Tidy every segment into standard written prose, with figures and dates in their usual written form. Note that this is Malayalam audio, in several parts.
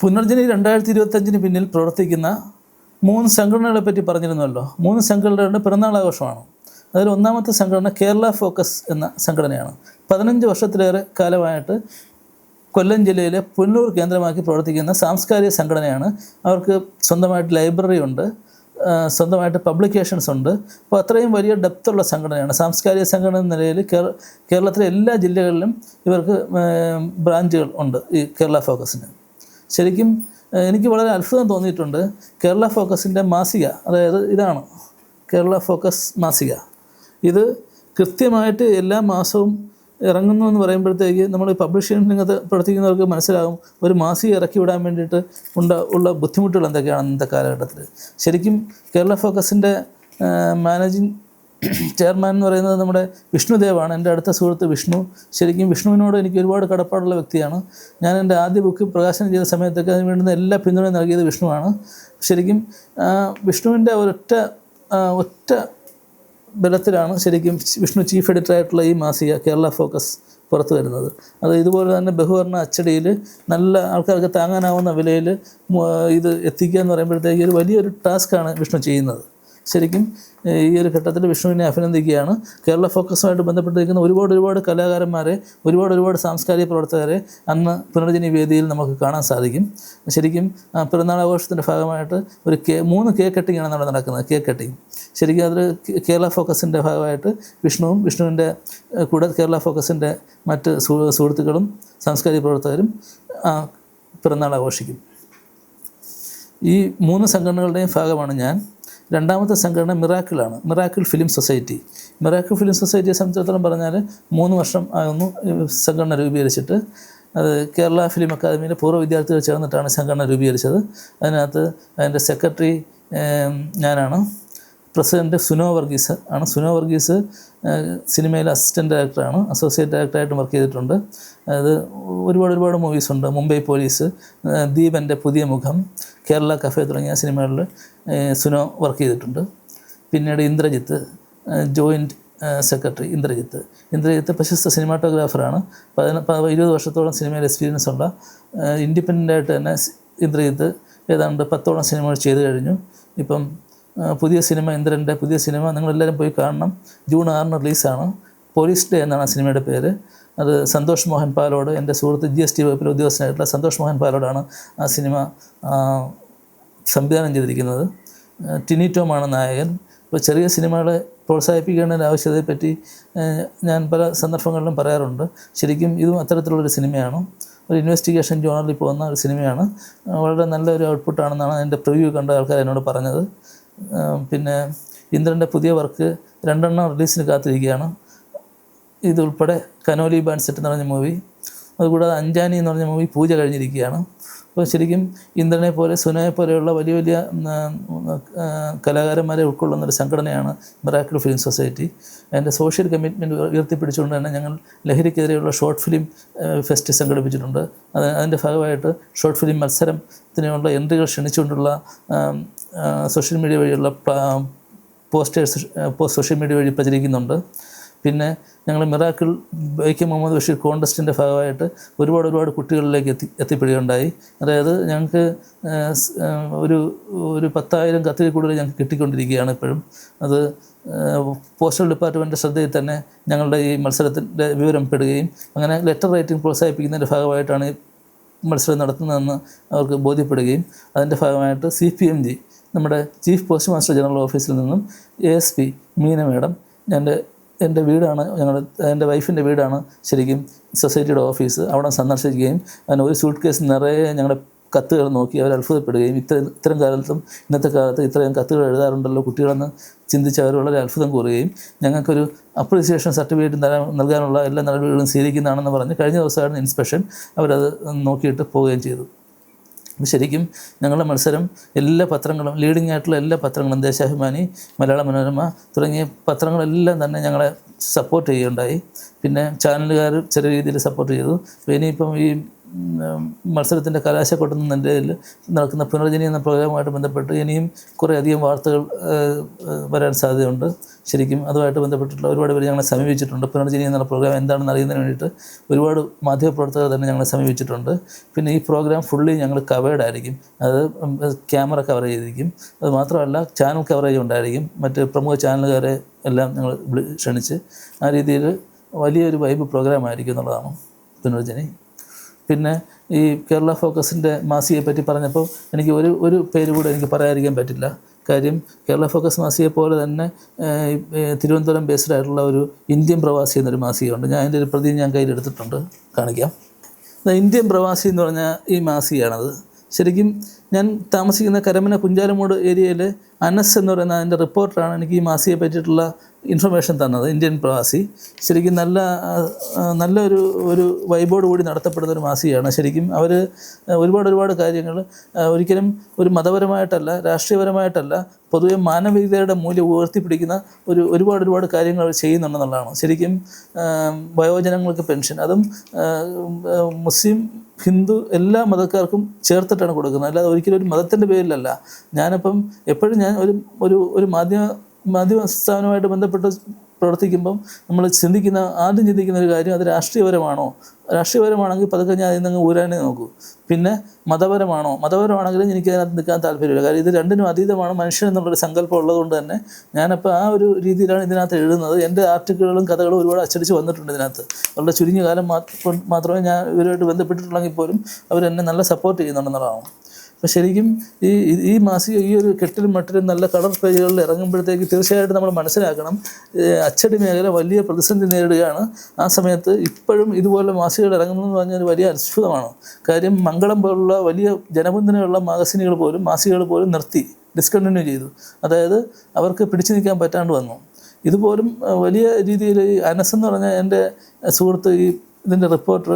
പുനർജനി 2025 പിന്നിൽ പ്രവർത്തിക്കുന്ന 3 സംഘടനകളെ പറ്റി പറഞ്ഞിരുന്നല്ലോ. 3 സംഘടനകളുടെ പിറന്നാളാഘോഷമാണ്. അതിൽ ഒന്നാമത്തെ സംഘടന കേരള ഫോക്കസ് എന്ന സംഘടനയാണ്. 15 വർഷത്തിലേറെ കാലമായിട്ട് കൊല്ലം ജില്ലയിലെ പുനലൂർ കേന്ദ്രമാക്കി പ്രവർത്തിക്കുന്ന സാംസ്കാരിക സംഘടനയാണ്. അവർക്ക് സ്വന്തമായിട്ട് ലൈബ്രറി ഉണ്ട്, സ്വന്തമായിട്ട് പബ്ലിക്കേഷൻസ് ഉണ്ട്. അപ്പോൾ അത്രയും വലിയ ഡെപ്തുള്ള സംഘടനയാണ്. സാംസ്കാരിക സംഘടന എന്ന നിലയിൽ കേരളത്തിലെ എല്ലാ ജില്ലകളിലും ഇവർക്ക് ബ്രാഞ്ചുകൾ ഉണ്ട് ഈ കേരള ഫോക്കസിന്. ശരിക്കും എനിക്ക് വളരെ അത്ഭുതം തോന്നിയിട്ടുണ്ട്. കേരള ഫോക്കസിൻ്റെ മാസിക, അതായത് ഇതാണ് കേരള ഫോക്കസ് മാസിക. ഇത് കൃത്യമായിട്ട് എല്ലാ മാസവും ഇറങ്ങുന്നു എന്ന് പറയുമ്പോഴത്തേക്ക് നമ്മൾ പബ്ലിഷിംഗ് രംഗത്ത് പ്രവർത്തിക്കുന്നവർക്ക് മനസ്സിലാകും ഒരു മാസിക ഇറക്കി വിടാൻ വേണ്ടിയിട്ട് ഉള്ള ബുദ്ധിമുട്ടുകൾ എന്തൊക്കെയാണ് ഇന്നത്തെ കാലഘട്ടത്തിൽ. ശരിക്കും കേരള ഫോക്കസിൻ്റെ മാനേജിങ് ചെയർമാൻ എന്ന് പറയുന്നത് നമ്മുടെ വിഷ്ണുദേവാണ്, എൻ്റെ അടുത്ത സുഹൃത്ത് വിഷ്ണു. ശരിക്കും വിഷ്ണുവിനോട് എനിക്ക് ഒരുപാട് കടപ്പാടുള്ള വ്യക്തിയാണ്. ഞാൻ എൻ്റെ ആദ്യ ബുക്ക് പ്രകാശനം ചെയ്ത സമയത്തൊക്കെ അതിന് വേണ്ടുന്ന എല്ലാ പിന്തുണയും നൽകിയത് വിഷ്ണുവാണ്. ശരിക്കും വിഷ്ണുവിൻ്റെ ഒറ്റ ബലത്തിലാണ് ശരിക്കും വിഷ്ണു ചീഫ് എഡിറ്ററായിട്ടുള്ള ഈ മാസിക കേരള ഫോക്കസ് പുറത്തു വരുന്നത്. അത് ഇതുപോലെ തന്നെ ബഹുവർണ്ണ അച്ചടിയിൽ നല്ല ആൾക്കാർക്ക് താങ്ങാനാവുന്ന വിലയിൽ ഇത് എത്തിക്കുക എന്ന് പറയുമ്പോഴത്തേക്ക് ഒരു വലിയൊരു ടാസ്ക്കാണ് വിഷ്ണു ചെയ്യുന്നത്. ശരിക്കും ഈ ഒരു ഘട്ടത്തിൽ വിഷ്ണുവിനെ അഭിനന്ദിക്കുകയാണ്. കേരള ഫോക്കസുമായിട്ട് ബന്ധപ്പെട്ടിരിക്കുന്ന ഒരുപാട് കലാകാരന്മാരെ, ഒരുപാട് സാംസ്കാരിക പ്രവർത്തകരെ അന്ന് പുനർജനി വേദിയിൽ നമുക്ക് കാണാൻ സാധിക്കും. ശരിക്കും പിറന്നാളാഘോഷത്തിൻ്റെ ഭാഗമായിട്ട് 3 കേക്ക് കട്ടിങ്ങാണ് അവിടെ നടക്കുന്നത്. കേക്ക് കട്ടിങ് ശരിക്കും അതിൽ കേരള ഫോക്കസിൻ്റെ ഭാഗമായിട്ട് വിഷ്ണുവിൻ്റെ കൂടെ കേരള ഫോക്കസിൻ്റെ മറ്റ് സുഹൃത്തുക്കളും സാംസ്കാരിക പ്രവർത്തകരും പിറന്നാൾ ആഘോഷിക്കും. ഈ 3 സംഘടനകളുടെയും ഭാഗമാണ് ഞാൻ. രണ്ടാമത്തെ സംഘടന മിറാക്കിളാണ്, miracle film society. Miracle film സൊസൈറ്റിയെ സംബന്ധിച്ചിടത്തോളം പറഞ്ഞാൽ 3 വർഷം ആകുന്നു സംഘടന രൂപീകരിച്ചിട്ട്. അത് കേരള ഫിലിം അക്കാദമിയിലെ പൂർവ്വ വിദ്യാർത്ഥികൾ ചേർന്നിട്ടാണ് സംഘടന രൂപീകരിച്ചത്. അതിനകത്ത് അതിൻ്റെ സെക്രട്ടറി ഞാനാണ്. പ്രസിഡൻറ്റ് സുനോ വർഗീസ് ആണ്. സുനോ വർഗീസ് സിനിമയിലെ അസിസ്റ്റൻറ്റ് ഡയറക്ടറാണ്, അസോസിയേറ്റ് ഡയറക്ടറായിട്ടും വർക്ക് ചെയ്തിട്ടുണ്ട്. അത് ഒരുപാട് മൂവീസുണ്ട്. മുംബൈ പോലീസ്, ദീപൻ്റെ പുതിയ മുഖം, കേരള കഫേ തുടങ്ങിയ സിനിമകളിൽ സുനോ വർക്ക് ചെയ്തിട്ടുണ്ട്. പിന്നീട് ഇന്ദ്രജിത്ത്, ജോയിൻറ്റ് സെക്രട്ടറി ഇന്ദ്രജിത്ത് പ്രശസ്ത സിനിമാറ്റോഗ്രാഫറാണ്. 20 വർഷത്തോളം സിനിമയിൽ എക്സ്പീരിയൻസ് ഉള്ള ഇൻഡിപെൻഡൻ്റായിട്ട് തന്നെ ഇന്ദ്രജിത്ത് ഏതാണ്ട് 10ഓളം സിനിമകൾ ചെയ്തു കഴിഞ്ഞു. ഇപ്പം പുതിയ സിനിമ, ഇന്ദ്രൻ്റെ പുതിയ സിനിമ നിങ്ങളെല്ലാവരും പോയി കാണണം. ജൂൺ 6 റിലീസാണ്. പോലീസ് ഡേ എന്നാണ് ആ സിനിമയുടെ പേര്. അത് സന്തോഷ് മോഹൻ പാലോട്, എൻ്റെ സുഹൃത്ത് GST വകുപ്പിലെ ഉദ്യോഗസ്ഥനായിട്ടുള്ള സന്തോഷ് മോഹൻ പാലോടാണ് ആ സിനിമ സംവിധാനം ചെയ്തിരിക്കുന്നത്. ടിനി ടോമാണ് നായകൻ. ഇപ്പോൾ ചെറിയ സിനിമകളെ പ്രോത്സാഹിപ്പിക്കേണ്ടതിൻ്റെ ആവശ്യകതയെപ്പറ്റി ഞാൻ പല സന്ദർഭങ്ങളിലും പറയാറുണ്ട്. ശരിക്കും ഇതും അത്തരത്തിലുള്ളൊരു സിനിമയാണ്. ഒരു ഇൻവെസ്റ്റിഗേഷൻ ജോണറിൽ പോകുന്ന ഒരു സിനിമയാണ്. വളരെ നല്ലൊരു ഔട്ട്പുട്ടാണെന്നാണ് എൻ്റെ പ്രിവ്യൂ കണ്ട ആൾക്കാർ എന്നോട് പറഞ്ഞത്. പിന്നെ ഇന്ദ്രൻ്റെ പുതിയ വർക്ക് 2 റിലീസിന് കാത്തിരിക്കുകയാണ്. ഇതുൾപ്പെടെ കനോലി ബാൻസെറ്റ് എന്ന് പറഞ്ഞ മൂവി, അതുകൂടാതെ അഞ്ചാനി എന്ന് പറഞ്ഞ മൂവി പൂജ കഴിഞ്ഞിരിക്കുകയാണ്. അപ്പോൾ ശരിക്കും ഇന്ദ്രനെ പോലെ സുനയെ പോലെയുള്ള വലിയ കലാകാരന്മാരെ ഉൾക്കൊള്ളുന്നൊരു സംഘടനയാണ് മിറാക്കിൾ ഫിലിം സൊസൈറ്റി. അതിൻ്റെ സോഷ്യൽ കമ്മിറ്റ്മെൻറ്റ് ഉയർത്തിപ്പിടിച്ചുകൊണ്ട് തന്നെ ഞങ്ങൾ ലഹരിക്കെതിരെയുള്ള ഷോർട്ട് ഫിലിം ഫെസ്റ്റ് സംഘടിപ്പിച്ചിട്ടുണ്ട്. അതിൻ്റെ ഭാഗമായിട്ട് ഷോർട്ട് ഫിലിം മത്സരത്തിനുള്ള എൻട്രികൾ ക്ഷണിച്ചുകൊണ്ടുള്ള സോഷ്യൽ മീഡിയ വഴിയുള്ള പോസ്റ്റേഴ്സ് സോഷ്യൽ മീഡിയ വഴി പ്രചരിക്കുന്നുണ്ട്. പിന്നെ ഞങ്ങൾ മിറാക്കിൾ വൈക്കം മുഹമ്മദ് ബഷീർ കോൺടെസ്റ്റിൻ്റെ ഭാഗമായിട്ട് ഒരുപാട് കുട്ടികളിലേക്ക് എത്തിപ്പെടുകയുണ്ടായി. അതായത് ഞങ്ങൾക്ക് ഒരു 10,000 കത്തിൽ കൂടുതൽ ഞങ്ങൾക്ക് കിട്ടിക്കൊണ്ടിരിക്കുകയാണ് ഇപ്പോഴും. അത് പോസ്റ്റൽ ഡിപ്പാർട്ട്മെൻറ്റ് ശ്രദ്ധയിൽ തന്നെ ഞങ്ങളുടെ ഈ മത്സരത്തിൻ്റെ വിവരം പെടുകയും അങ്ങനെ ലെറ്റർ റൈറ്റിംഗ് പ്രോത്സാഹിപ്പിക്കുന്നതിൻ്റെ ഭാഗമായിട്ടാണ് ഈ മത്സരം നടത്തുന്നതെന്ന് അവർക്ക് ബോധ്യപ്പെടുകയും അതിൻ്റെ ഭാഗമായിട്ട് CPMG നമ്മുടെ ചീഫ് പോസ്റ്റ് മാസ്റ്റർ ജനറൽ ഓഫീസിൽ നിന്നും ASP മീന മേഡം, എൻ്റെ വീടാണ്, എൻ്റെ വൈഫിൻ്റെ വീടാണ് ശരിക്കും സൊസൈറ്റിയുടെ ഓഫീസ്, അവിടെ സന്ദർശിക്കുകയും അതിന് ഒരു സൂട്ട് കേസ് നിറയെ ഞങ്ങളുടെ കത്തുകൾ നോക്കി അവർ അത്ഭുതപ്പെടുകയും ഇത്തരം കാലത്തും ഇന്നത്തെ കാലത്ത് ഇത്രയും കത്തുകൾ എഴുതാറുണ്ടല്ലോ കുട്ടികളെന്ന് ചിന്തിച്ച് അവർ വളരെ അത്ഭുതം കൂറുകയും ഞങ്ങൾക്കൊരു അപ്രീസിയേഷൻ സർട്ടിഫിക്കറ്റ് നൽകാനുള്ള എല്ലാ നടപടികളും സ്വീകരിക്കുന്നതാണെന്ന് പറഞ്ഞ് കഴിഞ്ഞ ദിവസമാണ് ഇൻസ്പെക്ഷൻ, അവരത് നോക്കിയിട്ട് പോവുകയും ചെയ്തു. ശരിക്കും ഞങ്ങളുടെ മത്സരം എല്ലാ പത്രങ്ങളും, ലീഡിംഗ് ആയിട്ടുള്ള എല്ലാ പത്രങ്ങളും, ദേശാഭിമാനി, മലയാള മനോരമ തുടങ്ങിയ പത്രങ്ങളെല്ലാം തന്നെ ഞങ്ങളെ സപ്പോർട്ട് ചെയ്യുകയുണ്ടായി. പിന്നെ ചാനലുകാർ ചെറിയ രീതിയിൽ സപ്പോർട്ട് ചെയ്തു. ഇനിയിപ്പം ഈ മത്സരത്തിൻ്റെ കലാശക്കൊട്ടുന്നതിൻ്റെ നടക്കുന്ന പുനർജനി എന്ന പ്രോഗ്രാമുമായിട്ട് ബന്ധപ്പെട്ട് ഇനിയും കുറേ അധികം വാർത്തകൾ വരാൻ സാധ്യതയുണ്ട്. ശരിക്കും അതുമായിട്ട് ബന്ധപ്പെട്ടിട്ടുള്ള ഒരുപാട് പേര് ഞങ്ങളെ സമീപിച്ചിട്ടുണ്ട്. പുനർജനി എന്നുള്ള പ്രോഗ്രാം എന്താണെന്ന് അറിയുന്നതിന് വേണ്ടിയിട്ട് ഒരുപാട് മാധ്യമപ്രവർത്തകർ തന്നെ ഞങ്ങളെ സമീപിച്ചിട്ടുണ്ട്. പിന്നെ ഈ പ്രോഗ്രാം ഫുള്ളി ഞങ്ങൾ കവേർഡ് ആയിരിക്കും. അത് ക്യാമറ കവർ ചെയ്തിരിക്കും. അത് മാത്രമല്ല ചാനൽ കവറേജ് ഉണ്ടായിരിക്കും. മറ്റ് പ്രമുഖ ചാനലുകാരെ എല്ലാം ഞങ്ങൾ ക്ഷണിച്ച് ആ രീതിയിൽ വലിയൊരു വൈബ് പ്രോഗ്രാം ആയിരിക്കും എന്നുള്ളതാണ് പുനർജനി. പിന്നെ ഈ കേരള ഫോക്കസിൻ്റെ മാസികയെ പറ്റി പറഞ്ഞപ്പോൾ എനിക്ക് ഒരു പേര് കൂടെ എനിക്ക് പറയാതിരിക്കാൻ പറ്റില്ല. കാര്യം കേരള ഫോക്കസ് മാസികയെ പോലെ തന്നെ തിരുവനന്തപുരം ബേസ്ഡ് ആയിട്ടുള്ള ഒരു ഇന്ത്യൻ പ്രവാസി എന്നൊരു മാസികയുണ്ട്. ഞാൻ അതിൻ്റെ ഒരു പ്രതി ഞാൻ കയ്യിലെടുത്തിട്ടുണ്ട്, കാണിക്കാം. ഇന്ത്യൻ പ്രവാസി എന്ന് പറഞ്ഞാൽ ഈ മാസികയാണത്. ശരിക്കും ഞാൻ താമസിക്കുന്ന കരമന കുഞ്ചാലമൂട് ഏരിയയിൽ അനസ് എന്ന് പറയുന്ന അതിൻ്റെ റിപ്പോർട്ടറാണ് എനിക്ക് ഈ മാസികയെ പറ്റിയിട്ടുള്ള ഇൻഫർമേഷൻ തന്നത്. ഇന്ത്യൻ പ്രവാസി ശരിക്കും നല്ലൊരു വൈബോട് കൂടി നടത്തപ്പെടുന്ന ഒരു മാസികയാണ്. ശരിക്കും അവർ ഒരുപാട് കാര്യങ്ങൾ ഒരിക്കലും ഒരു മതപരമായിട്ടല്ല, രാഷ്ട്രീയപരമായിട്ടല്ല, പൊതുവെ മാനവികതയുടെ മൂല്യം ഉയർത്തിപ്പിടിക്കുന്ന ഒരുപാട് കാര്യങ്ങൾ അവർ ചെയ്യുന്നുണ്ടെന്നുള്ളതാണ്. ശരിക്കും വയോജനങ്ങൾക്ക് പെൻഷൻ, അതും മുസ്ലിം, ഹിന്ദു എല്ലാ മതക്കാർക്കും ചേർത്തിട്ടാണ് കൊടുക്കുന്നത്. അല്ലാതെ ഒരിക്കലും ഒരു മതത്തിൻ്റെ പേരിലല്ല. ഞാനിപ്പം എപ്പോഴും ഞാൻ ഒരു മാധ്യമ സ്ഥാപനവുമായിട്ട് ബന്ധപ്പെട്ട് പ്രവർത്തിക്കുമ്പം നമ്മൾ ആദ്യം ചിന്തിക്കുന്ന ഒരു കാര്യം, അത് രാഷ്ട്രീയപരമാണെങ്കിൽ പതുക്കെ ഞാൻ അതിൽ നിന്ന് ഊരാനേ നോക്കൂ. പിന്നെ മതപരമാണെങ്കിലും എനിക്ക് അതിനകത്ത് നിൽക്കാൻ താല്പര്യമില്ല. കാര്യം ഇത് രണ്ടിനും അതീതമാണ് മനുഷ്യൻ എന്നുള്ളൊരു സങ്കല്പം ഉള്ളതുകൊണ്ട് തന്നെ ഞാനപ്പോൾ ആ ഒരു രീതിയിലാണ് ഇതിനകത്ത് എഴുതുന്നത്. എൻ്റെ ആർട്ടിക്കിളുകളും കഥകളും ഒരുപാട് അച്ചടിച്ച് വന്നിട്ടുണ്ട് ഇതിനകത്ത്. വളരെ ചുരുങ്ങിയ കാലം മാത്രമേ ഞാൻ ഇവരുമായിട്ട് ബന്ധപ്പെട്ടിട്ടുള്ളെങ്കിൽ പോലും അവരെന്നെ നല്ല സപ്പോർട്ട് ചെയ്യുന്നുണ്ടെന്നുള്ളതാണ്. അപ്പോൾ ശരിക്കും ഈ മാസിക ഈ ഒരു കെട്ടിലും മട്ടിലും നല്ല കളർ പേജുകളിൽ ഇറങ്ങുമ്പോഴത്തേക്ക് തീർച്ചയായിട്ടും നമ്മൾ മനസ്സിലാക്കണം, അച്ചടി മേഖല വലിയ പ്രതിസന്ധി നേരിടുകയാണ്. ആ സമയത്ത് ഇപ്പോഴും ഇതുപോലെ മാസികകൾ ഇറങ്ങുന്നതെന്ന് പറഞ്ഞാൽ വലിയ അത്ഭുതമാണ്. കാര്യം മംഗളം പോലുള്ള വലിയ ജനപിന്തുണയുള്ള മാസികകൾ പോലും ഡിസ്കണ്ടിന്യൂ ചെയ്തു. അതായത് അവർക്ക് പിടിച്ചു നിൽക്കാൻ പറ്റാണ്ട് വന്നു. ഇതുപോലും വലിയ രീതിയിൽ അനസ് എന്ന് പറഞ്ഞ എൻ്റെ സുഹൃത്ത്, ഇതിൻ്റെ റിപ്പോർട്ടർ,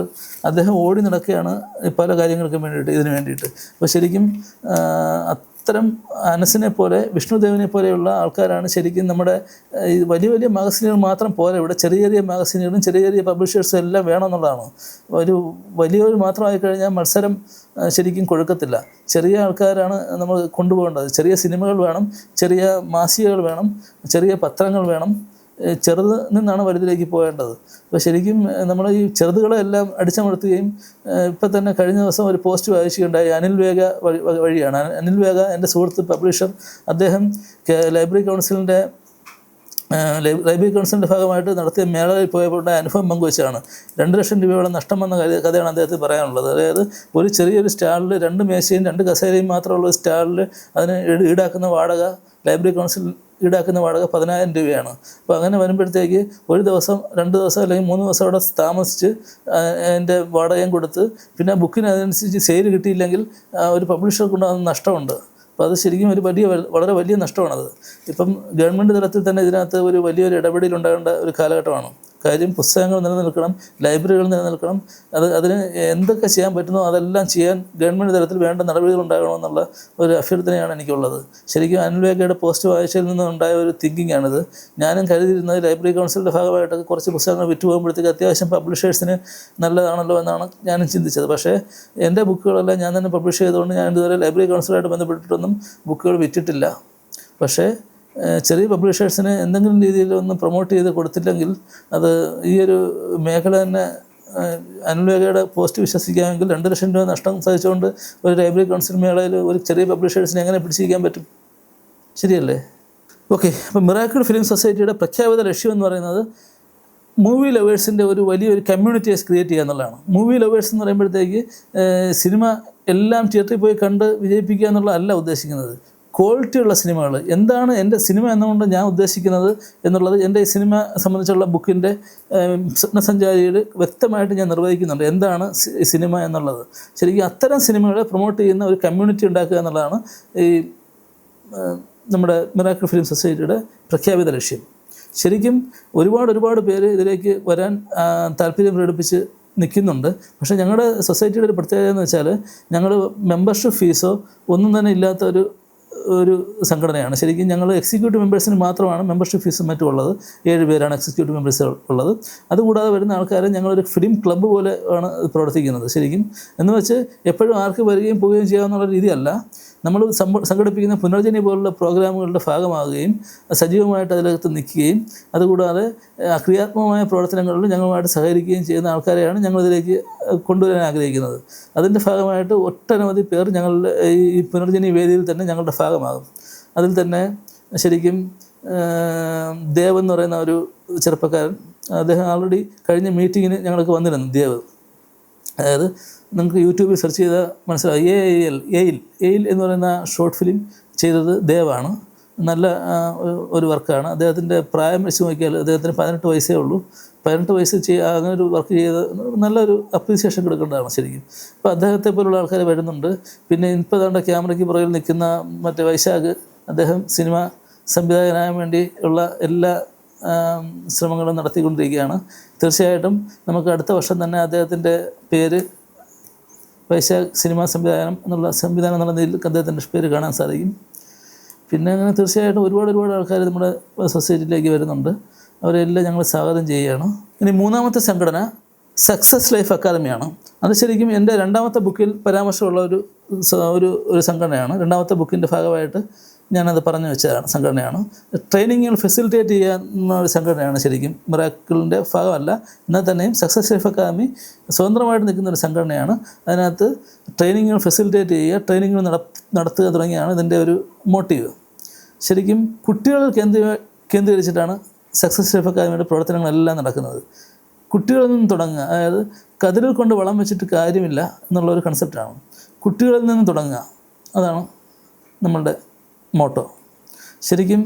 അദ്ദേഹം ഓടി നടക്കുകയാണ് പല കാര്യങ്ങൾക്കും ഇതിന് വേണ്ടിയിട്ട്. അപ്പോൾ ശരിക്കും അത്തരം അനസിനെ പോലെ, വിഷ്ണുദേവനെ പോലെയുള്ള ആൾക്കാരാണ് ശരിക്കും നമ്മുടെ ഈ വലിയ മാഗസിനുകൾ മാത്രം പോലെ, ഇവിടെ ചെറിയ മാഗസിനുകളും ചെറിയ പബ്ലിഷേഴ്സും എല്ലാം വേണമെന്നുള്ളതാണ്. വലിയൊരു മാത്രമായി കഴിഞ്ഞാൽ മത്സരം ശരിക്കും കൊഴുക്കത്തില്ല. ചെറിയ ആൾക്കാരാണ് നമ്മൾ കൊണ്ടുപോകേണ്ടത്. ചെറിയ സിനിമകൾ വേണം, ചെറിയ മാസികകൾ വേണം, ചെറിയ പത്രങ്ങൾ വേണം. ചെറുത് നിന്നാണ് വലുതിലേക്ക് പോകേണ്ടത്. അപ്പോൾ ശരിക്കും നമ്മൾ ഈ ചെറുതുകളെല്ലാം അടിച്ചമർത്തുകയും, ഇപ്പം തന്നെ കഴിഞ്ഞ ദിവസം ഒരു പോസ്റ്റ് വായിക്കുകയുണ്ടായി. അനിൽ വേഗ വഴിയാണ്. അനിൽ വേഗ എൻ്റെ സുഹൃത്ത്, പബ്ലിഷർ. അദ്ദേഹം ലൈബ്രറി കൗൺസിലിൻ്റെ ഭാഗമായിട്ട് നടത്തിയ മേളയിൽ പോയപ്പോൾ അനുഭവം പങ്കുവെച്ചാണ്. 2 ലക്ഷം രൂപയോളം നഷ്ടം വന്ന കഥയാണ് അദ്ദേഹത്തിന് പറയാനുള്ളത്. അതായത് ഒരു ചെറിയൊരു സ്റ്റാളിൽ 2 മേശയും 2 കസേരയും മാത്രമുള്ള സ്റ്റാളിൽ അതിന് ഈടാക്കുന്ന വാടക, ലൈബ്രറി കൗൺസിൽ ഈടാക്കുന്ന വാടക 10,000 രൂപയാണ്. അപ്പോൾ അങ്ങനെ വരുമ്പോഴത്തേക്ക് ഒരു ദിവസം, 2 ദിവസം അല്ലെങ്കിൽ 3 ദിവസം അവിടെ താമസിച്ച് അതിൻ്റെ വാടകയും കൊടുത്ത്, പിന്നെ ബുക്കിന് അതനുസരിച്ച് സെയിൽ കിട്ടിയില്ലെങ്കിൽ ഒരു പബ്ലിഷർക്കുണ്ടാകുന്ന നഷ്ടമുണ്ട്. അപ്പോൾ അത് ശരിക്കും വളരെ വലിയ നഷ്ടമാണത്. ഇപ്പം ഗവൺമെൻറ് തലത്തിൽ തന്നെ ഇതിനകത്ത് വലിയൊരു ഇടപെടലുണ്ടാകേണ്ട ഒരു കാലഘട്ടമാണ്. കാര്യം പുസ്തകങ്ങൾ നിലനിൽക്കണം, ലൈബ്രറികൾ നിലനിൽക്കണം. അതിന് എന്തൊക്കെ ചെയ്യാൻ പറ്റുന്നോ അതെല്ലാം ചെയ്യാൻ ഗവൺമെൻറ് തലത്തിൽ വേണ്ട നടപടികൾ ഉണ്ടാകണമെന്നുള്ള ഒരു അഭ്യർത്ഥനയാണ് എനിക്കുള്ളത്. ശരിക്കും അനിൽ വേഗയുടെ പോസ്റ്റ് വായിച്ചതിൽ നിന്നുണ്ടായ ഒരു തിങ്കിങ് ആണിത്. ഞാനും കരുതിയിരുന്നത് ലൈബ്രറി കൗൺസിലിൻ്റെ ഭാഗമായിട്ടൊക്കെ കുറച്ച് പുസ്തകങ്ങൾ വിറ്റ് പോകുമ്പോഴത്തേക്ക് അത്യാവശ്യം പബ്ലിഷേഴ്സിന് നല്ലതാണല്ലോ എന്നാണ് ഞാനും ചിന്തിച്ചത്. പക്ഷേ എൻ്റെ ബുക്കുകളെല്ലാം ഞാൻ തന്നെ പബ്ലിഷ് ചെയ്തുകൊണ്ട് ഞാൻ ഇതുവരെ ലൈബ്രറി കൗൺസിലായിട്ട് ബന്ധപ്പെട്ടിട്ടൊന്നും ബുക്കുകൾ വിറ്റിട്ടില്ല. പക്ഷേ ചെറിയ പബ്ലിഷേഴ്സിന് എന്തെങ്കിലും രീതിയിലൊന്നും പ്രൊമോട്ട് ചെയ്ത് കൊടുത്തില്ലെങ്കിൽ അത് ഈ ഒരു മേഖല തന്നെ, അനിൽ വേഗയുടെ പോസ്റ്റ് വിശ്വസിക്കാമെങ്കിൽ 2 ലക്ഷം രൂപ നഷ്ടം സഹിച്ചുകൊണ്ട് ഒരു ലൈബ്രറി കൗൺസിൽ മേളയിൽ ഒരു ചെറിയ പബ്ലിഷേഴ്സിനെ എങ്ങനെ പിടിച്ചിരിക്കാൻ പറ്റും? ശരിയല്ലേ? ഓക്കെ. അപ്പോൾ മിറാക്കിൾ ഫിലിം സൊസൈറ്റിയുടെ പ്രഖ്യാപിത ലക്ഷ്യം എന്ന് പറയുന്നത് മൂവി ലവേഴ്സിൻ്റെ വലിയൊരു കമ്മ്യൂണിറ്റിയെ ക്രിയേറ്റ് ചെയ്യുക എന്നുള്ളതാണ്. മൂവി ലവേഴ്സ് എന്ന് പറയുമ്പോഴത്തേക്ക് സിനിമ എല്ലാം തിയേറ്ററിൽ പോയി കണ്ട് വിജയിപ്പിക്കുക എന്നുള്ളതല്ല ഉദ്ദേശിക്കുന്നത്. ക്വാളിറ്റിയുള്ള സിനിമകൾ. എന്താണ് എൻ്റെ സിനിമ എന്നുകൊണ്ട് ഞാൻ ഉദ്ദേശിക്കുന്നത് എന്നുള്ളത് എൻ്റെ ഈ സിനിമ സംബന്ധിച്ചുള്ള ബുക്കിൻ്റെ സ്വപ്നസഞ്ചാരിയിൽ വ്യക്തമായിട്ട് ഞാൻ നിർവഹിക്കുന്നുണ്ട്. എന്താണ് സിനിമ എന്നുള്ളത്. ശരിക്കും അത്തരം സിനിമകളെ പ്രൊമോട്ട് ചെയ്യുന്ന ഒരു കമ്മ്യൂണിറ്റി ഉണ്ടാക്കുക എന്നുള്ളതാണ് ഈ നമ്മുടെ മിറാക്കിൾ ഫിലിം സൊസൈറ്റിയുടെ പ്രഖ്യാപിത ലക്ഷ്യം. ശരിക്കും ഒരുപാട് പേര് ഇതിലേക്ക് വരാൻ താല്പര്യം പ്രകടിപ്പിച്ച് നിൽക്കുന്നുണ്ട്. പക്ഷേ ഞങ്ങളുടെ സൊസൈറ്റിയുടെ ഒരു പ്രത്യേകത എന്ന് വെച്ചാൽ ഞങ്ങൾ മെമ്പർഷിപ്പ് ഫീസോ ഒന്നും തന്നെ ഇല്ലാത്ത ഒരു ഒരു സംഘടനയാണ്. ശരിക്കും ഞങ്ങൾ എക്സിക്യൂട്ടീവ് മെമ്പേഴ്സിന് മാത്രമാണ് മെമ്പർഷിപ്പ് ഫീസും മറ്റും ഉള്ളത്. 7 പേരാണ് എക്സിക്യൂട്ടീവ് മെമ്പേഴ്സ് ഉള്ളത്. അതുകൂടാതെ വരുന്ന ആൾക്കാർ ഞങ്ങളൊരു ഫിലിം ക്ലബ്ബ് പോലെ ആണ് പ്രവർത്തിക്കുന്നത്. ശരിക്കും എന്ന് വെച്ച് എപ്പോഴും ആർക്ക് വരികയും പോവുകയും ചെയ്യാമെന്നുള്ള രീതിയല്ല. നമ്മൾ സംഘടിപ്പിക്കുന്ന പുനർജനി പോലുള്ള പ്രോഗ്രാമുകളുടെ ഭാഗമാകുകയും സജീവമായിട്ട് അതിനകത്ത് നിൽക്കുകയും അതുകൂടാതെ ക്രിയാത്മകമായ പ്രവർത്തനങ്ങളിൽ ഞങ്ങളുമായിട്ട് സഹകരിക്കുകയും ചെയ്യുന്ന ആൾക്കാരെയാണ് ഞങ്ങളിതിലേക്ക് കൊണ്ടുവരാൻ ആഗ്രഹിക്കുന്നത്. അതിൻ്റെ ഭാഗമായിട്ട് ഒട്ടനവധി പേർ ഞങ്ങളുടെ ഈ പുനർജനി വേദിയിൽ തന്നെ ഞങ്ങളുടെ ഭാഗമാകും. അതിൽ തന്നെ ശരിക്കും ദേവ് എന്ന് പറയുന്ന ഒരു ചെറുപ്പക്കാരൻ, അദ്ദേഹം ആൾറെഡി കഴിഞ്ഞ മീറ്റിങ്ങിന് ഞങ്ങൾക്ക് വന്നിരുന്നു. ദേവ്, അതായത് നിങ്ങൾക്ക് യൂട്യൂബിൽ സെർച്ച് ചെയ്താൽ മനസ്സിലാവും. എയിൽ എന്ന് പറയുന്ന ഷോർട്ട് ഫിലിം ചെയ്തത് ദേവാണ്. നല്ല ഒരു വർക്കാണ്. അദ്ദേഹത്തിൻ്റെ പ്രായം വെച്ച് നോക്കിയാൽ അദ്ദേഹത്തിന് 18 വയസ്സേ ഉള്ളൂ. 18 വയസ്സ് അങ്ങനെ ഒരു വർക്ക് ചെയ്ത് നല്ലൊരു അപ്രീസിയേഷൻ കൊടുക്കേണ്ടതാണ് ശരിക്കും. അപ്പോൾ അദ്ദേഹത്തെ പോലുള്ള ആൾക്കാർ വരുന്നുണ്ട്. പിന്നെ ഇപ്പോൾ ദാണ്ട ക്യാമറയ്ക്ക് പുറകിൽ നിൽക്കുന്ന മറ്റേ വൈശാഖ്, അദ്ദേഹം സിനിമ സംവിധായകനാകാൻ വേണ്ടി ഉള്ള എല്ലാ ശ്രമങ്ങളും നടത്തിക്കൊണ്ടിരിക്കുകയാണ്. തീർച്ചയായിട്ടും നമുക്ക് അടുത്ത വർഷം തന്നെ അദ്ദേഹത്തിൻ്റെ പേര് വൈശാഖ് സിനിമാ സംവിധാനം എന്നുള്ള നിലയിൽ അദ്ദേഹത്തിൻ്റെ പേര് കാണാൻ സാധിക്കും. പിന്നെ അങ്ങനെ തീർച്ചയായിട്ടും ഒരുപാട് ആൾക്കാർ നമ്മുടെ സൊസൈറ്റിയിലേക്ക് വരുന്നുണ്ട്. അവരെല്ലാം ഞങ്ങൾ സ്വാഗതം ചെയ്യുകയാണ്. ഇനി മൂന്നാമത്തെ സംഘടന സക്സസ് ലൈഫ് അക്കാദമിയാണ്. അത് ശരിക്കും എൻ്റെ രണ്ടാമത്തെ ബുക്കിൽ പരാമർശമുള്ള ഒരു സംഘടനയാണ്. രണ്ടാമത്തെ ബുക്കിൻ്റെ ഭാഗമായിട്ട് ഞാനത് പറഞ്ഞു വെച്ചതാണ് സംഘടനയാണ്. ട്രെയിനിങ്ങുകൾ ഫെസിലിറ്റേറ്റ് ചെയ്യുന്ന ഒരു സംഘടനയാണ് ശരിക്കും. മിറാക്കിളിൻ്റെ ഭാഗമല്ല, എന്നാൽ തന്നെയും സക്സസ് ലൈഫ് അക്കാദമി സ്വതന്ത്രമായിട്ട് നിൽക്കുന്ന ഒരു സംഘടനയാണ്. അതിനകത്ത് ട്രെയിനിങ്ങുകൾ ഫെസിലിറ്റേറ്റ് ചെയ്യുക, ട്രെയിനിങ്ങുകൾ നടത്തുക തുടങ്ങിയാണ് ഇതിൻ്റെ ഒരു മോട്ടീവ്. ശരിക്കും കുട്ടികൾ കേന്ദ്രീകരിച്ചിട്ടാണ് സക്സസ് ലൈഫ് അക്കാദമിയുടെ പ്രവർത്തനങ്ങളെല്ലാം നടക്കുന്നത്. കുട്ടികളിൽ നിന്ന് തുടങ്ങുക, അതായത് കതിരിൽ കൊണ്ട് വളം വെച്ചിട്ട് കാര്യമില്ല എന്നുള്ളൊരു കൺസെപ്റ്റാണ്. കുട്ടികളിൽ നിന്ന് തുടങ്ങുക, അതാണ് നമ്മളുടെ മോട്ടോ. ശരിക്കും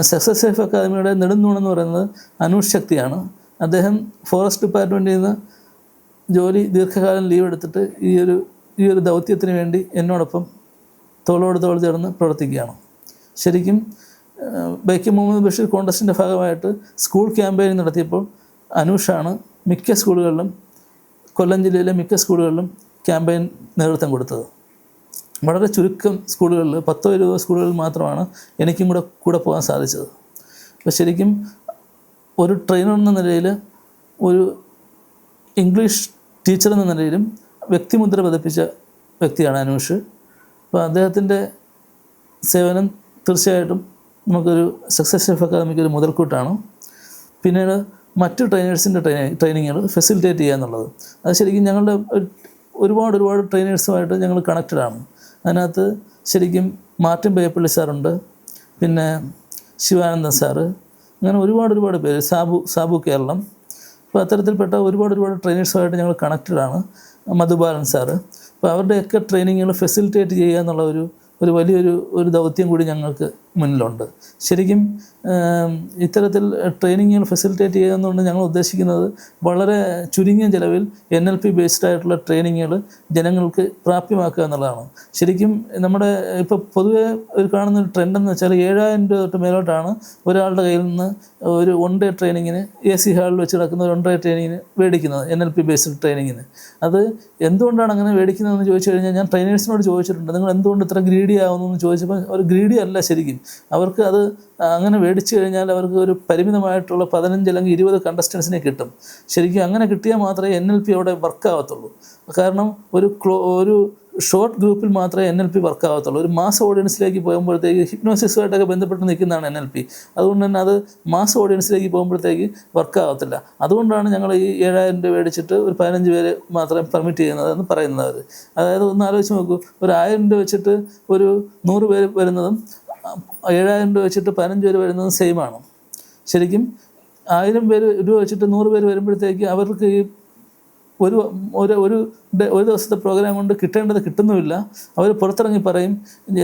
സക്സസ് ലൈഫ് അക്കാദമിയുടെ നെടുന്തൂണെന്ന് പറയുന്നത് അനൂഷ് ശക്തിയാണ്. അദ്ദേഹം ഫോറസ്റ്റ് ഡിപ്പാർട്ട്മെൻറ്റിൽ നിന്ന് ദീർഘകാലം ലീവ് എടുത്തിട്ട് ഈ ഒരു ദൗത്യത്തിന് വേണ്ടി എന്നോടൊപ്പം തോളോട് തോൾ ചേർന്ന് പ്രവർത്തിക്കുകയാണ്. ശരിക്കും വൈക്കം മുഹമ്മദ് ബഷീർ കോൺടെസ്റ്റിൻ്റെ ഭാഗമായിട്ട് സ്കൂൾ ക്യാമ്പയിൻ നടത്തിയപ്പോൾ അനൂഷാണ് മിക്ക സ്കൂളുകളിലും, കൊല്ലം ജില്ലയിലെ മിക്ക സ്കൂളുകളിലും ക്യാമ്പയിൻ നേതൃത്വം കൊടുത്തത്. വളരെ ചുരുക്കം സ്കൂളുകളിൽ 10-20 സ്കൂളുകളിൽ മാത്രമാണ് എനിക്കും കൂടെ പോകാൻ സാധിച്ചത്. അപ്പോൾ ശരിക്കും ഒരു ട്രെയിനർ എന്ന നിലയിൽ, ഒരു ഇംഗ്ലീഷ് ടീച്ചർ എന്ന നിലയിലും വ്യക്തിമുദ്ര പതിപ്പിച്ച വ്യക്തിയാണ് അനൂഷ്. അപ്പോൾ അദ്ദേഹത്തിൻ്റെ സേവനം തീർച്ചയായിട്ടും നമുക്കൊരു സക്സസ് ലൈഫ് അക്കാദമിക്ക് ഒരു മുതൽക്കൂട്ടാണ്. പിന്നീട് മറ്റ് ട്രെയിനേഴ്സിൻ്റെ ട്രെയിനിങ്ങുകൾ ഫെസിലിറ്റേറ്റ് ചെയ്യുക എന്നുള്ളത്, അത് ശരിക്കും ഞങ്ങളുടെ ഒരുപാട് ട്രെയിനേഴ്സുമായിട്ട് ഞങ്ങൾ കണക്റ്റഡാണ്. അതിനകത്ത് ശരിക്കും മാർട്ടിൻ പേപ്പള്ളി സാറുണ്ട്, പിന്നെ ശിവാനന്ദൻ സാറ്, അങ്ങനെ ഒരുപാട് പേര്, സാബു കേരളം. അപ്പോൾ അത്തരത്തിൽപ്പെട്ട ഒരുപാട് ട്രെയിനേഴ്സുമായിട്ട് ഞങ്ങൾ കണക്റ്റഡാണ്. മധുബാലൻ സാറ്. അപ്പോൾ അവരുടെയൊക്കെ ട്രെയിനിങ്ങുകൾ ഫെസിലിറ്റേറ്റ് ചെയ്യുക എന്നുള്ള വലിയൊരു ദൗത്യം കൂടി ഞങ്ങൾക്ക് മുന്നിലുണ്ട്. ശരിക്കും ഇത്തരത്തിൽ ട്രെയിനിങ്ങുകൾ ഫെസിലിറ്റേറ്റ് ചെയ്യുക എന്നുകൊണ്ട് ഞങ്ങൾ ഉദ്ദേശിക്കുന്നത് വളരെ ചുരുങ്ങിയ ചിലവിൽ NLP ബേസ്ഡ് ആയിട്ടുള്ള ട്രെയിനിങ്ങുകൾ ജനങ്ങൾക്ക് പ്രാപ്യമാക്കുക എന്നുള്ളതാണ്. ശരിക്കും നമ്മുടെ ഇപ്പോൾ പൊതുവെ കാണുന്ന ഒരു ട്രെൻഡെന്ന് വെച്ചാൽ 7,000 രൂപ തൊട്ട് മേലോട്ടാണ് ഒരാളുടെ കയ്യിൽ നിന്ന് ഒരു 1 ഡേ ട്രെയിനിങ്ങിന് AC ഹാളിൽ വെച്ച് നടക്കുന്ന ഒരു 1 ഡേ ട്രെയിനിങ്ങിന് മേടിക്കുന്നത്, NLP ബേസ്ഡ് ട്രെയിനിങ്ങിന്. അത് എന്തുകൊണ്ടാണ് അങ്ങനെ മേടിക്കുന്നതെന്ന് ചോദിച്ചു കഴിഞ്ഞാൽ ഞാൻ ട്രെയിനേഴ്സിനോട് ചോദിച്ചിട്ടുണ്ട്, നിങ്ങൾ എന്തുകൊണ്ട് ഇത്ര ഗ്രീഡി ആവുന്നു ചോദിച്ചപ്പോൾ അവർ ഗ്രീഡി അല്ല. ശരിക്കും അവർക്ക് അത് അങ്ങനെ മേടിച്ചു കഴിഞ്ഞാൽ അവർക്ക് ഒരു പരിമിതമായിട്ടുള്ള 15 അല്ലെങ്കിൽ 20 കണ്ടസ്റ്റൻസിനെ കിട്ടും. ശരിക്കും അങ്ങനെ കിട്ടിയാൽ മാത്രമേ NLP അവിടെ വർക്കാവത്തുള്ളൂ. കാരണം ഒരു ഷോർട്ട് ഗ്രൂപ്പിൽ മാത്രമേ NLP വർക്കാവത്തുള്ളൂ. ഒരു മാസ് ഓഡിയൻസിലേക്ക് പോകുമ്പോഴത്തേക്ക് ഹിപ്നോസിസുമായിട്ടൊക്കെ ബന്ധപ്പെട്ട് നിൽക്കുന്നതാണ് NLP. അതുകൊണ്ട് തന്നെ അത് മാസ് ഓഡിയൻസിലേക്ക് പോകുമ്പോഴത്തേക്ക് വർക്കാവത്തില്ല. അതുകൊണ്ടാണ് ഞങ്ങൾ ഈ 7,000 രൂപ മേടിച്ചിട്ട് ഒരു 15 പേര് മാത്രമേ പെർമിറ്റ് ചെയ്യുന്നതെന്ന് പറയുന്നത് അവർ. അതായത് ഒന്ന് ആലോചിച്ച് നോക്കൂ, ഒരു 1,000 രൂപ വെച്ചിട്ട് ഒരു 100 പേര് വരുന്നതും 7,000 രൂപ വെച്ചിട്ട് 15 പേര് വരുന്നതും സെയിമാണ്. ശരിക്കും 1,000 രൂപ വെച്ചിട്ട് 100 പേര് വരുമ്പോഴത്തേക്ക് അവർക്ക് ഈ ഒരു ദിവസത്തെ പ്രോഗ്രാം കൊണ്ട് കിട്ടേണ്ടത് കിട്ടുന്നുമില്ല. അവർ പുറത്തിറങ്ങി പറയും,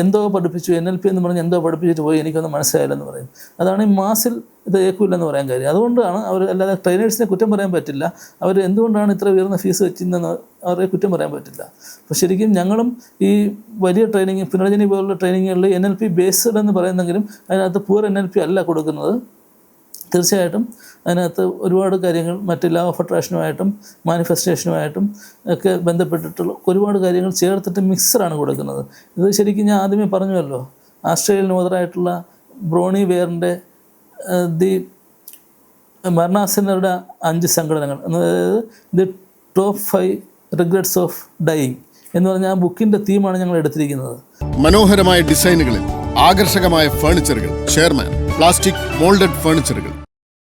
എന്തോ പഠിപ്പിച്ചു NLP എന്ന് പറഞ്ഞ് എന്തോ പഠിപ്പിച്ചിട്ട് പോയി, എനിക്കൊന്നും മനസ്സിലായില്ലെന്ന് പറയും. അതാണ് ഈ മാസിൽ ഇത് ഏൽക്കില്ലെന്ന് പറയാൻ കാര്യം. അതുകൊണ്ടാണ് അവർ, അല്ലാതെ ട്രെയിനേഴ്സിനെ കുറ്റം പറയാൻ പറ്റില്ല. അവർ എന്തുകൊണ്ടാണ് ഇത്ര ഉയർന്ന ഫീസ് വെച്ചിരുന്നതെന്ന് അവരെ കുറ്റം പറയാൻ പറ്റില്ല. അപ്പോൾ ശരിക്കും ഞങ്ങളും ഈ വലിയ ട്രെയിനിങ്, പുനർജനി പോലുള്ള ട്രെയിനിങ്ങുകളിൽ NLP ബേസ്ഡ് എന്ന് പറയുന്നെങ്കിലും അതിനകത്ത് പൂർ NLP അല്ല കൊടുക്കുന്നത്. തീർച്ചയായിട്ടും അതിനകത്ത് ഒരുപാട് കാര്യങ്ങൾ മറ്റ് ലോ ഓഫ് അട്രാക്ഷനുമായിട്ടും മാനിഫെസ്റ്റേഷനുമായിട്ടും ഒക്കെ ബന്ധപ്പെട്ടിട്ടുള്ള ഒരുപാട് കാര്യങ്ങൾ ചേർത്തിട്ട് മിക്സറാണ് കൊടുക്കുന്നത്. ഇത് ശരിക്കും ഞാൻ ആദ്യമേ പറഞ്ഞുവല്ലോ, ആസ്ട്രേലിയൻ ഓതറായിട്ടുള്ള ബ്രോണി വെയറിൻ്റെ ദി മരണാസന്നരുടെ 5 സംഘടനകൾ, അതായത് the top 5 regrets of dying എന്ന് പറഞ്ഞ ആ ബുക്കിൻ്റെ തീമാണ് ഞങ്ങൾ എടുത്തിരിക്കുന്നത്. മനോഹരമായ ഡിസൈനുകളിൽ ആകർഷകമായ ഫർണിച്ചറുകൾ, ചെയർമാൻ, പ്ലാസ്റ്റിക് മോൾഡഡ് ഫർണിച്ചറുകൾ,